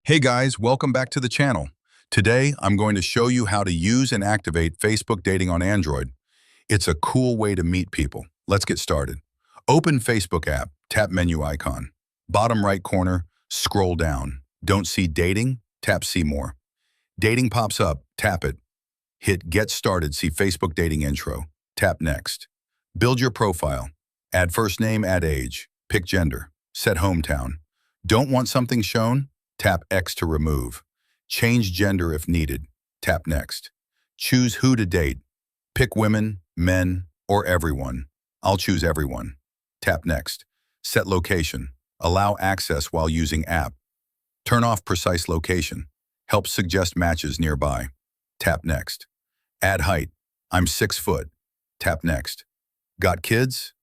Hey guys, welcome back to the channel. Today, I'm going to show you how to use and activate Facebook dating on Android. It's a cool way to meet people. Let's get started. Open Facebook app, tap menu icon. Bottom right corner, scroll down. Don't see dating? Tap see more. Dating pops up, tap it. Hit get started, see Facebook dating intro. Tap next. Build your profile. Add first name, add age. Pick gender. Set hometown. Don't want something shown? Tap X to remove. Change gender if needed. Tap next. Choose who to date. Pick women, men, or everyone. I'll choose everyone. Tap next. Set location. Allow access while using app. Turn off precise location. Help suggest matches nearby. Tap next. Add height. I'm 6 foot. Tap next. Got kids?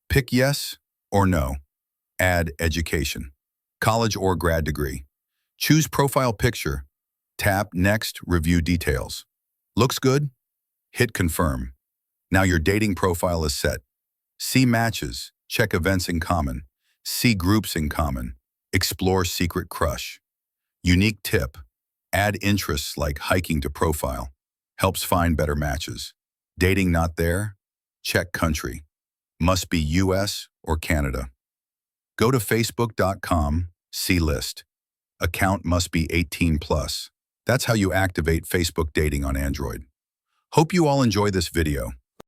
Pick yes or no. Add education. College or grad degree. Choose profile picture. Tap next, review details. Looks good? Hit confirm. Now your dating profile is set. See matches, check events in common, see groups in common, explore secret crush. Unique tip, add interests like hiking to profile. Helps find better matches. Dating not there? Check country. Must be US or Canada. Go to facebook.com, see list. Account must be 18 plus. That's how you activate Facebook dating on Android. Hope you all enjoy this video.